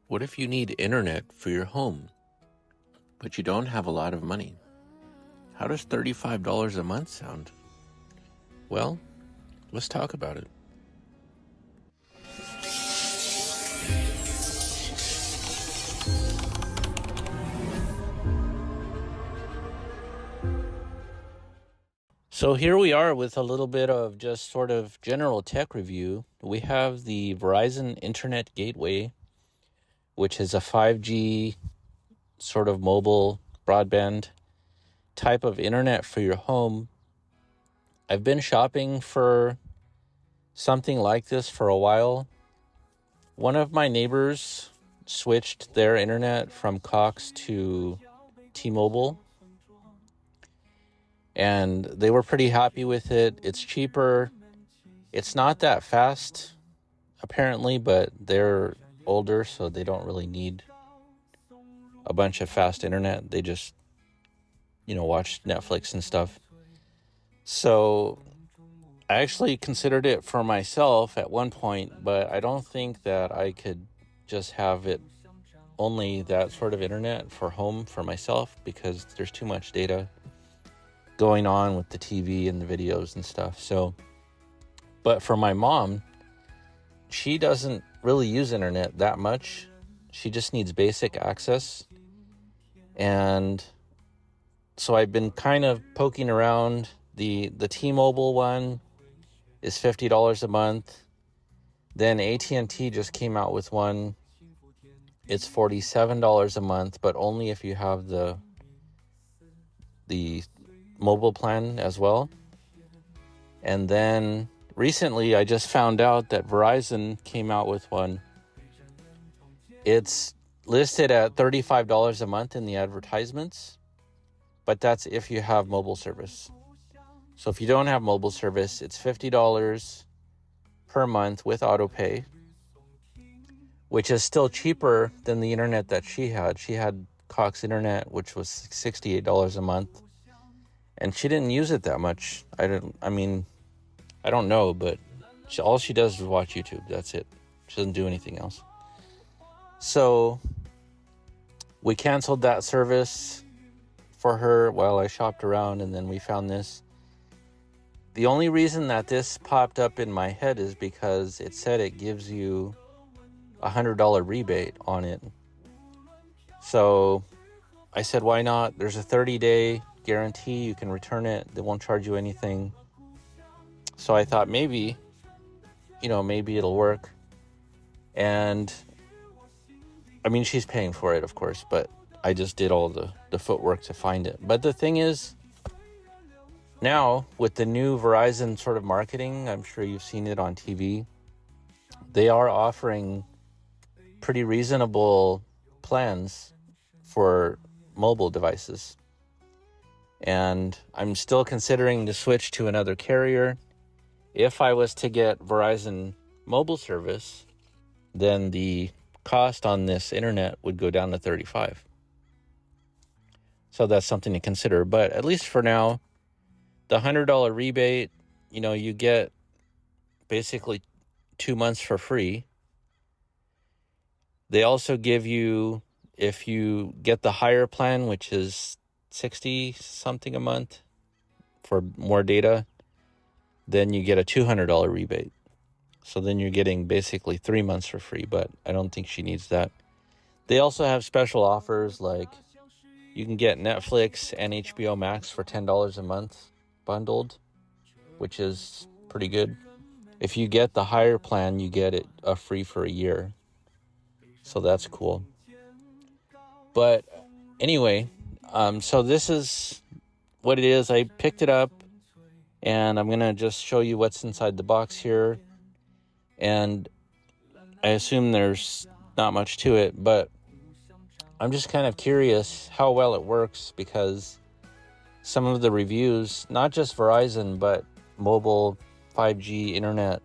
What if you need internet for your home, but you don't have a lot of money? How does $35 a month sound? Well, let's talk about it. So here we are with a little bit of just sort of general tech review. We have the Verizon Internet Gateway, which is a 5G sort of mobile broadband type of internet for your home. I've been shopping for something like this for a while. One of my neighbors switched their internet from Cox to T-Mobile, and they were pretty happy with it. It's cheaper. It's not that fast, apparently, but they're older, so they don't really need a bunch of fast internet. They just, watch Netflix and stuff. So I actually considered it for myself at one point, but I don't think that I could just have it only that sort of internet for home for myself, because there's too much data going on with the TV and the videos and stuff. So, but for my mom, she doesn't really use internet that much. She just needs basic access. And so I've been kind of poking around. The T-Mobile one is $50 a month. Then at&t just came out with one. It's $47 a month, but only if you have the mobile plan as well. And then recently I just found out that Verizon came out with one. It's listed at $35 a month in the advertisements, but that's if you have mobile service. So if you don't have mobile service, it's $50 per month with auto pay, which is still cheaper than the internet that she had. She had Cox Internet, which was $68 a month, and she didn't use it that much. I don't know, but all she does is watch YouTube. That's it. She doesn't do anything else. So we canceled that service for her while I shopped around, and then we found this. The only reason that this popped up in my head is because it said it gives you a $100 rebate on it. So I said, why not? There's a 30-day guarantee. You can return it. They won't charge you anything. So I thought maybe it'll work. And she's paying for it, of course, but I just did all the footwork to find it. But the thing is, now with the new Verizon sort of marketing, I'm sure you've seen it on TV, they are offering pretty reasonable plans for mobile devices. And I'm still considering to switch to another carrier. If I was to get Verizon mobile service, then the cost on this internet would go down to $35. So that's something to consider. But at least for now, the $100 rebate, you get basically 2 months for free. They also give you, if you get the higher plan, which is $60 something a month for more data, then you get a $200 rebate. So then you're getting basically 3 months for free, but I don't think she needs that. They also have special offers, like you can get Netflix and HBO Max for $10 a month bundled, which is pretty good. If you get the higher plan, you get it free for a year. So that's cool. But anyway, so this is what it is. I picked it up, and I'm going to just show you what's inside the box here. And I assume there's not much to it, but I'm just kind of curious how well it works, because some of the reviews, not just Verizon, but mobile 5G internet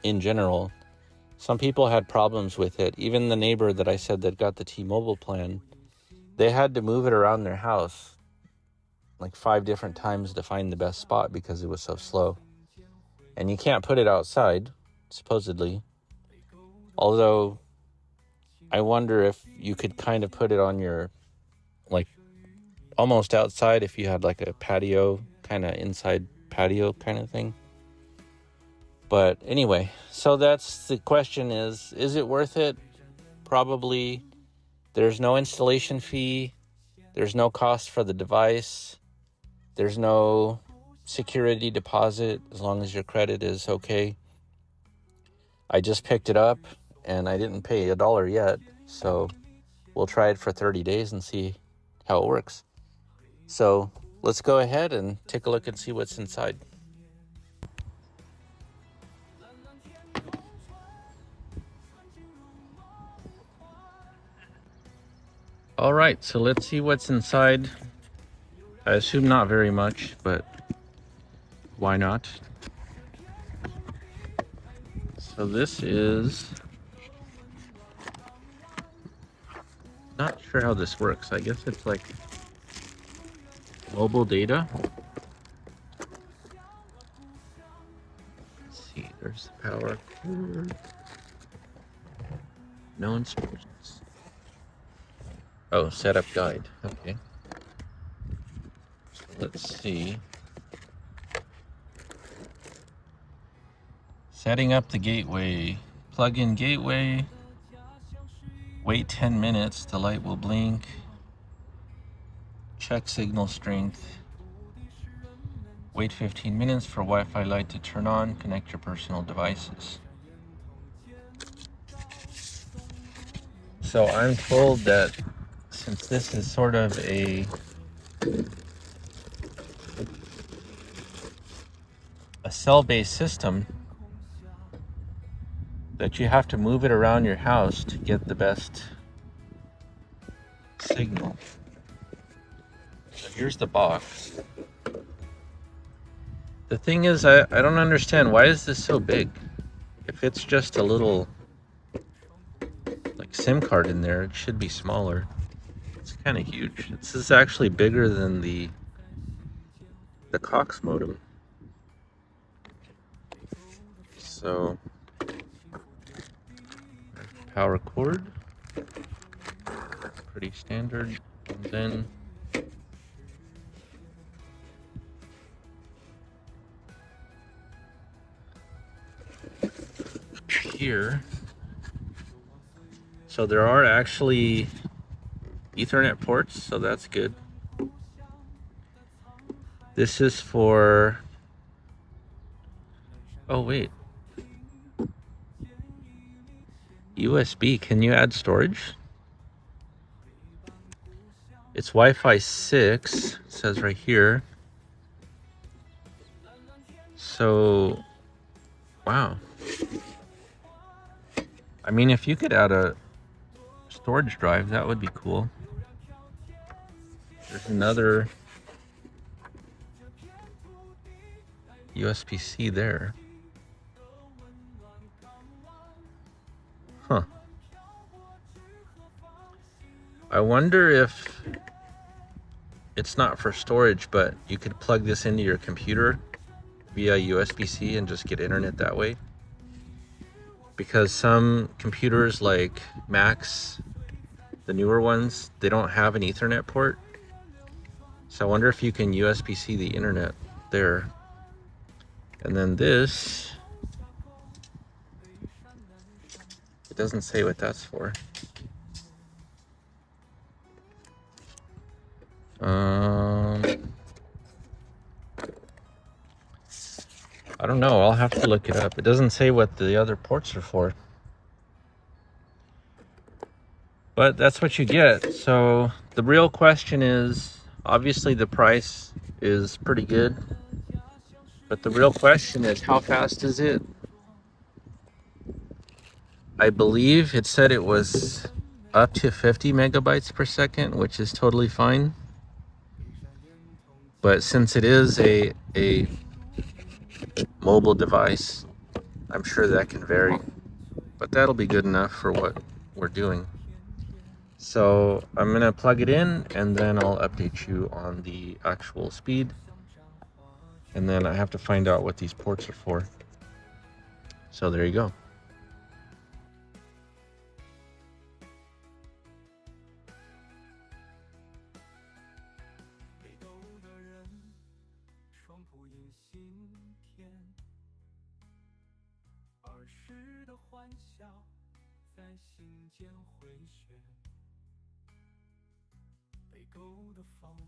in general, some people had problems with it. Even the neighbor that I said that got the T-Mobile plan, they had to move it around their house like 5 different times to find the best spot because it was so slow. And you can't put it outside, supposedly. Although I wonder if you could kind of put it on your, like, almost outside if you had like a patio, kind of inside patio kind of thing. But anyway, so that's the question is it worth it? Probably. There's no installation fee. There's no cost for the device. There's no security deposit as long as your credit is okay. I just picked it up and I didn't pay $1 yet. So we'll try it for 30 days and see how it works. So let's go ahead and take a look and see what's inside. All right, so let's see what's inside. I assume not very much, but why not? So this is, not sure how this works. I guess it's like mobile data. Let's see, there's the power cord. No instructions. Oh, setup guide. Okay. So let's see. Setting up the gateway. Plug in gateway. Wait 10 minutes. The light will blink. Check signal strength. Wait 15 minutes for Wi-Fi light to turn on. Connect your personal devices. So I'm told that since this is sort of a cell-based system, that you have to move it around your house to get the best signal. So here's the box. The thing is, I don't understand, why is this so big? If it's just a little like SIM card in there, it should be smaller. It's kind of huge. This is actually bigger than the Cox modem. So power cord, pretty standard. And then here, so there are actually Ethernet ports, so that's good. This is for, oh wait, USB. Can you add storage? It's Wi-Fi 6, it says right here. So, wow. I mean, if you could add a storage drive, that would be cool. There's another USB-C there. Huh. I wonder if it's not for storage, but you could plug this into your computer via USB-C and just get internet that way. Because some computers like Macs, the newer ones, they don't have an Ethernet port. So I wonder if you can USB-C the internet there. And then this, it doesn't say what that's for. I don't know, I'll have to look it up. It doesn't say what the other ports are for. But that's what you get. So the real question is, obviously the price is pretty good. But the real question is, how fast is it? I believe it said it was up to 50 megabytes per second, which is totally fine. But since it is a mobile device, I'm sure that can vary. But that'll be good enough for what we're doing. So I'm gonna plug it in and then I'll update you on the actual speed. And then I have to find out what these ports are for. So there you go. 不隐心田，儿时的欢笑在心间回旋，北沟的风。